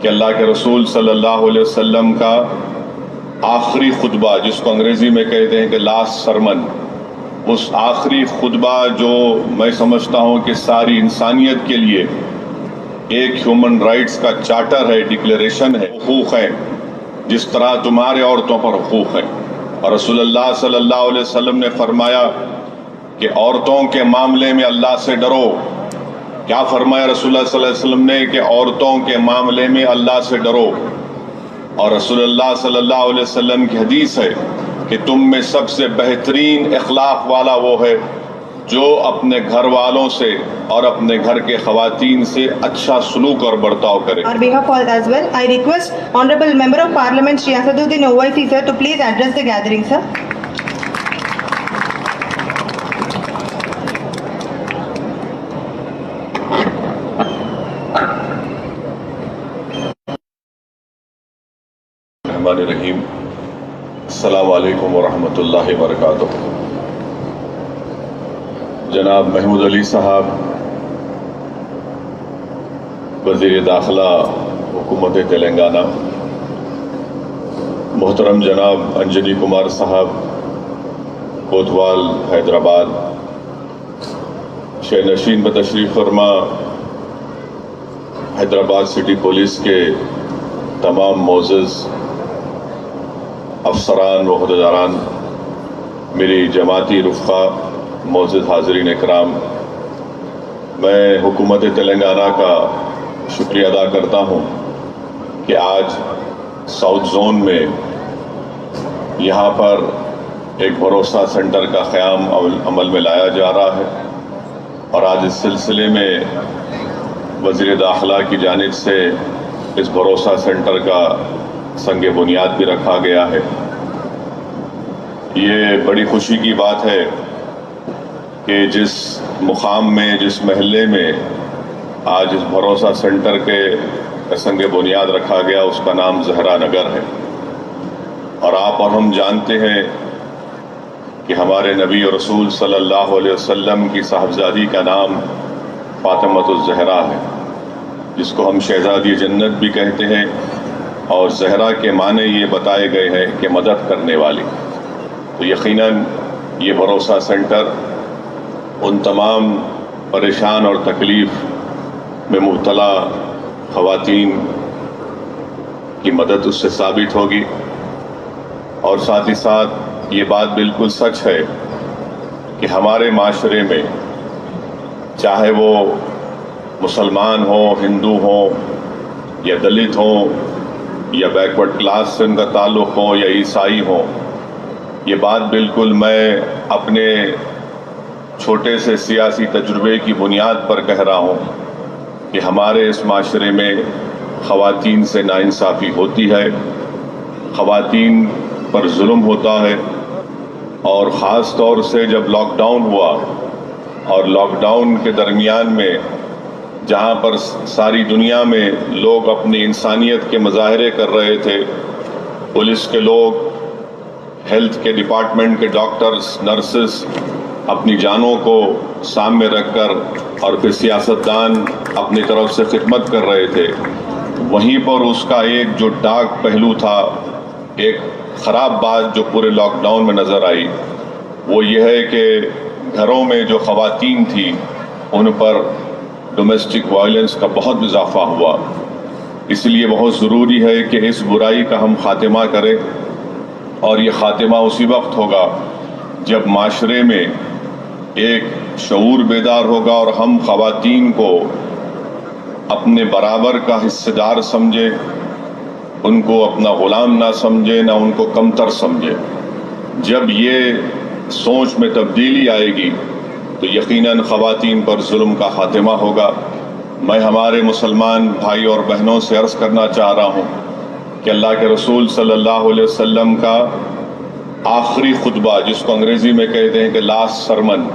کہ اللہ کے رسول صلی اللہ علیہ وسلم کا آخری خطبہ، جس کو انگریزی میں کہتے ہیں کہ لاسٹ سرمن، اس آخری خطبہ جو میں سمجھتا ہوں کہ ساری انسانیت کے لیے ایک ہیومن رائٹس کا چارٹر ہے، ڈکلیریشن ہے، حقوق ہیں جس طرح تمہارے عورتوں پر حقوق ہیں۔ اور رسول اللہ صلی اللہ علیہ وسلم نے فرمایا کہ عورتوں کے معاملے میں اللہ سے ڈرو۔ کیا فرمایا رسول اللہ صلی اللہ علیہ وسلم نے کہ عورتوں کے معاملے میں اللہ سے ڈرو۔ اور رسول اللہ صلی اللہ علیہ وسلم کی حدیث ہے کہ تم میں سب سے بہترین اخلاق والا وہ ہے جو اپنے گھر والوں سے اور اپنے گھر کے خواتین سے اچھا سلوک اور برتاؤ کرے۔ On behalf of as well, I request Honorable Member of Parliament Shri Asaduddin Owaisi sir to please address the gathering, sir. الرحمن الرحیم۔ السلام علیکم ورحمۃ اللہ وبرکاتہ۔ جناب محمود علی صاحب، وزیر داخلہ حکومت تلنگانہ، محترم جناب انجنی کمار صاحب، کوتوال حیدرآباد، شہ نشین بتشریف فرما حیدرآباد سٹی پولیس کے تمام معزز افسران و عہدیداران، میری جماعتی رفقا، معزز حاضرین اکرام، میں حکومت تلنگانہ کا شکریہ ادا کرتا ہوں کہ آج ساؤتھ زون میں یہاں پر ایک بھروسہ سینٹر کا قیام عمل میں لایا جا رہا ہے، اور آج اس سلسلے میں وزیر داخلہ کی جانب سے اس بھروسہ سینٹر کا سنگ بنیاد بھی رکھا گیا ہے۔ یہ بڑی خوشی کی بات ہے کہ جس مقام میں، جس محلے میں آج اس بھروسہ سینٹر کے سنگ بنیاد رکھا گیا، اس کا نام زہرا نگر ہے۔ اور آپ اور ہم جانتے ہیں کہ ہمارے نبی و رسول صلی اللہ علیہ وسلم کی صاحبزادی کا نام فاطمۃ الزہرا ہے، جس کو ہم شہزادی جنت بھی کہتے ہیں، اور زہرا کے معنی یہ بتائے گئے ہیں کہ مدد کرنے والی۔ تو یقیناً یہ بھروسہ سینٹر ان تمام پریشان اور تکلیف میں مبتلا خواتین کی مدد اس سے ثابت ہوگی، اور ساتھ ہی ساتھ یہ بات بالکل سچ ہے کہ ہمارے معاشرے میں چاہے وہ مسلمان ہوں، ہندو ہوں، یا دلت ہوں، یا بیکورڈ کلاس سے ان کا تعلق ہو، یا عیسائی ہوں، یہ بات بالکل میں اپنے چھوٹے سے سیاسی تجربے کی بنیاد پر کہہ رہا ہوں کہ ہمارے اس معاشرے میں خواتین سے ناانصافی ہوتی ہے، خواتین پر ظلم ہوتا ہے، اور خاص طور سے جب لاک ڈاؤن ہوا، اور لاک ڈاؤن کے درمیان میں جہاں پر ساری دنیا میں لوگ اپنی انسانیت کے مظاہرے کر رہے تھے، پولیس کے لوگ، ہیلتھ کے ڈپارٹمنٹ کے ڈاکٹرز، نرسز اپنی جانوں کو سامنے رکھ کر، اور پھر سیاستدان اپنی طرف سے خدمت کر رہے تھے، وہیں پر اس کا ایک جو ڈارک پہلو تھا، ایک خراب بات جو پورے لاک ڈاؤن میں نظر آئی، وہ یہ ہے کہ گھروں میں جو خواتین تھیں ان پر ڈومیسٹک وائلنس کا بہت اضافہ ہوا۔ اس لیے بہت ضروری ہے کہ اس برائی کا ہم خاتمہ کریں، اور یہ خاتمہ اسی وقت ہوگا جب معاشرے میں ایک شعور بیدار ہوگا، اور ہم خواتین کو اپنے برابر کا حصہ دار سمجھے، ان کو اپنا غلام نہ سمجھے، نہ ان کو کمتر سمجھے۔ جب یہ سوچ میں تبدیلی آئے گی تو یقیناً خواتین پر ظلم کا خاتمہ ہوگا۔ میں ہمارے مسلمان بھائی اور بہنوں سے عرض کرنا چاہ رہا ہوں کہ اللہ کے رسول صلی اللہ علیہ وسلم کا آخری خطبہ، جس کو انگریزی میں کہتے ہیں کہ لاسٹ سرمن،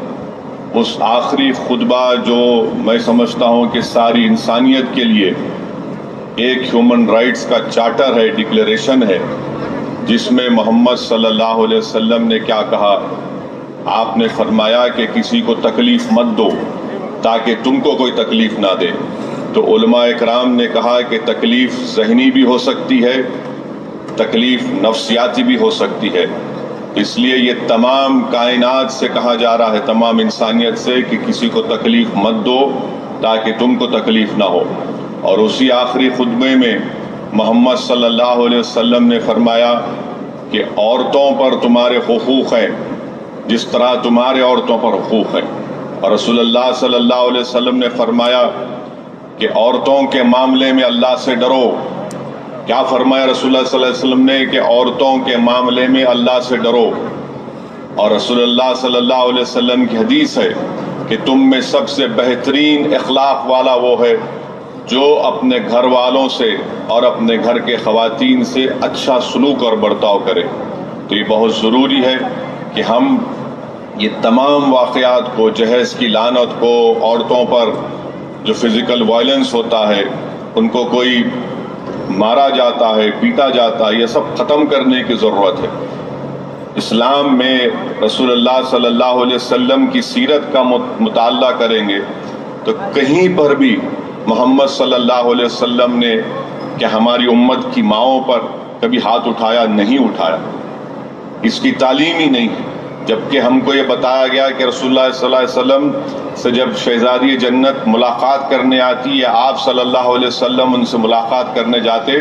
اس آخری خطبہ جو میں سمجھتا ہوں کہ ساری انسانیت کے لیے ایک ہیومن رائٹس کا چارٹر ہے، ڈکلیریشن ہے، جس میں محمد صلی اللہ علیہ وسلم نے کیا کہا۔ آپ نے فرمایا کہ کسی کو تکلیف مت دو تاکہ تم کو کوئی تکلیف نہ دے، تو علماء اکرام نے کہا کہ تکلیف ذہنی بھی ہو سکتی ہے، تکلیف نفسیاتی بھی ہو سکتی ہے. اس لیے یہ تمام کائنات سے کہا جا رہا ہے، تمام انسانیت سے، کہ کسی کو تکلیف مت دو تاکہ تم کو تکلیف نہ ہو. اور اسی آخری خطبے میں محمد صلی اللہ علیہ وسلم نے فرمایا کہ عورتوں پر تمہارے حقوق ہیں جس طرح تمہارے عورتوں پر حقوق ہیں. اور رسول اللہ صلی اللہ علیہ وسلم نے فرمایا کہ عورتوں کے معاملے میں اللہ سے ڈرو. کیا فرمایا رسول اللہ صلی اللہ علیہ وسلم نے؟ کہ عورتوں کے معاملے میں اللہ سے ڈرو. اور رسول اللہ صلی اللہ علیہ وسلم کی حدیث ہے کہ تم میں سب سے بہترین اخلاق والا وہ ہے جو اپنے گھر والوں سے اور اپنے گھر کے خواتین سے اچھا سلوک اور برتاؤ کرے. تو یہ بہت ضروری ہے کہ ہم یہ تمام واقعات کو، جہیز کی لعنت کو، عورتوں پر جو فزیکل وائلنس ہوتا ہے، ان کو کوئی مارا جاتا ہے، پیٹا جاتا ہے، یہ سب ختم کرنے کی ضرورت ہے. اسلام میں رسول اللہ صلی اللہ علیہ وسلم کی سیرت کا مطالعہ کریں گے تو کہیں پر بھی محمد صلی اللہ علیہ وسلم نے کہ ہماری امت کی ماؤں پر کبھی ہاتھ اٹھایا نہیں اٹھایا. اس کی تعلیم ہی نہیں، جبکہ ہم کو یہ بتایا گیا کہ رسول اللہ صلی اللہ علیہ وسلم سے جب شہزادی جنت ملاقات کرنے آتی یا آپ صلی اللہ علیہ وسلم ان سے ملاقات کرنے جاتے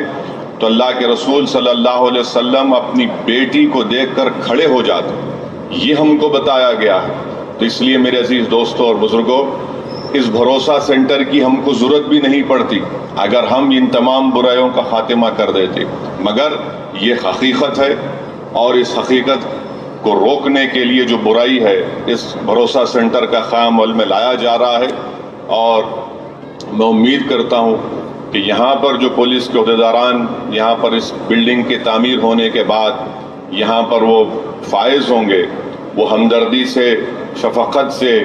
تو اللہ کے رسول صلی اللہ علیہ وسلم اپنی بیٹی کو دیکھ کر کھڑے ہو جاتے. یہ ہم کو بتایا گیا ہے. تو اس لیے میرے عزیز دوستوں اور بزرگوں، اس بھروسہ سینٹر کی ہم کو ضرورت بھی نہیں پڑتی اگر ہم ان تمام برائیوں کا خاتمہ کر دیتے. مگر یہ حقیقت ہے، اور اس حقیقت کو روکنے کے لیے جو برائی ہے اس بھروسہ سینٹر کا قیام عمل میں لایا جا رہا ہے. اور میں امید کرتا ہوں کہ یہاں پر جو پولیس کے عہدیداران یہاں پر اس بلڈنگ کے تعمیر ہونے کے بعد یہاں پر وہ فائز ہوں گے، وہ ہمدردی سے، شفقت سے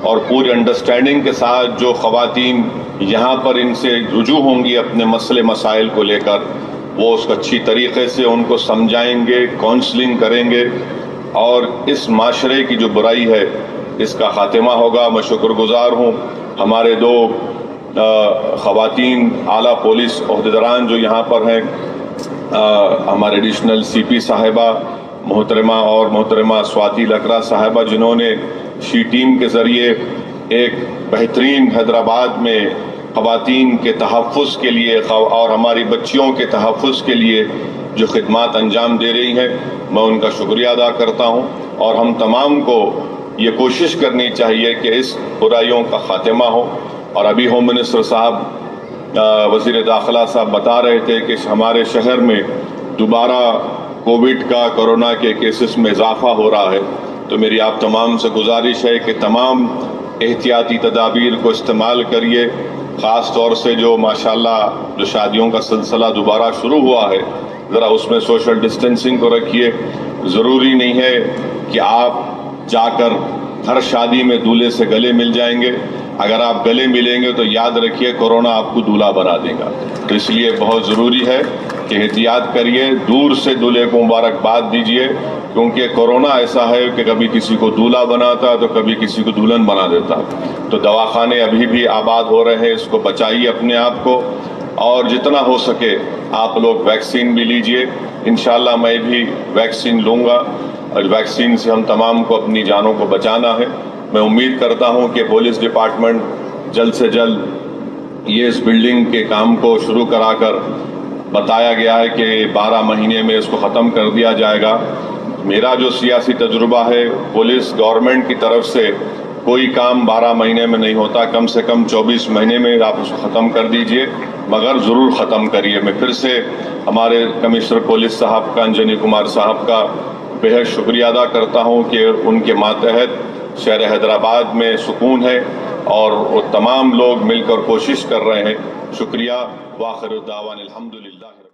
اور پوری انڈرسٹینڈنگ کے ساتھ جو خواتین یہاں پر ان سے رجوع ہوں گی اپنے مسئلے مسائل کو لے کر، وہ اس کو اچھی طریقے سے ان کو سمجھائیں گے، کاؤنسلنگ کریں گے، اور اس معاشرے کی جو برائی ہے اس کا خاتمہ ہوگا. میں شکر گزار ہوں ہمارے دو خواتین اعلیٰ پولیس عہدیداران جو یہاں پر ہیں، ہمارے ایڈیشنل سی پی صاحبہ محترمہ اور محترمہ سواتی لکرا صاحبہ، جنہوں نے شی ٹیم کے ذریعے ایک بہترین حیدرآباد میں خواتین کے تحفظ کے لیے اور ہماری بچیوں کے تحفظ کے لیے جو خدمات انجام دے رہی ہیں، میں ان کا شکریہ ادا کرتا ہوں. اور ہم تمام کو یہ کوشش کرنی چاہیے کہ اس برائیوں کا خاتمہ ہو. اور ابھی ہوم منسٹر صاحب، وزیر داخلہ صاحب بتا رہے تھے کہ ہمارے شہر میں دوبارہ کووڈ کا، کورونا کے کیسز میں اضافہ ہو رہا ہے. تو میری آپ تمام سے گزارش ہے کہ تمام احتیاطی تدابیر کو استعمال کریے. خاص طور سے جو ماشاءاللہ جو شادیوں کا سلسلہ دوبارہ شروع ہوا ہے، ذرا اس میں سوشل ڈسٹینسنگ کو رکھیے. ضروری نہیں ہے کہ آپ جا کر ہر شادی میں دولہے سے گلے مل جائیں گے. اگر آپ گلے ملیں گے تو یاد رکھیے کورونا آپ کو دولہا بنا دے گا. تو اس لیے بہت ضروری ہے کہ احتیاط کریے، دور سے دولہے کو مبارکباد دیجیے، کیونکہ کورونا ایسا ہے کہ کبھی کسی کو دولہا بناتا تو کبھی کسی کو دلہن بنا دیتا. تو دواخانے ابھی بھی آباد ہو رہے ہیں، اس کو بچائیے اپنے آپ کو، اور جتنا ہو سکے آپ لوگ ویکسین بھی لیجئے. انشاءاللہ میں بھی ویکسین لوں گا، اور ویکسین سے ہم تمام کو اپنی جانوں کو بچانا ہے. میں امید کرتا ہوں کہ پولیس ڈپارٹمنٹ جلد سے جلد یہ اس بلڈنگ کے کام کو شروع کرا کر، بتایا گیا ہے کہ 12 مہینے میں اس کو ختم کر دیا جائے گا. میرا جو سیاسی تجربہ ہے، پولیس گورنمنٹ کی طرف سے کوئی کام 12 مہینے میں نہیں ہوتا، کم سے کم 24 مہینے میں آپ اس کو ختم کر دیجئے، مگر ضرور ختم کریے. میں پھر سے ہمارے کمشنر پولیس صاحب کا، انجنی کمار صاحب کا بہت شکریہ ادا کرتا ہوں کہ ان کے ماتحت شہر حیدرآباد میں سکون ہے، اور وہ تمام لوگ مل کر کوشش کر رہے ہیں. شکریہ. وآخر دعوانا الحمدللہ.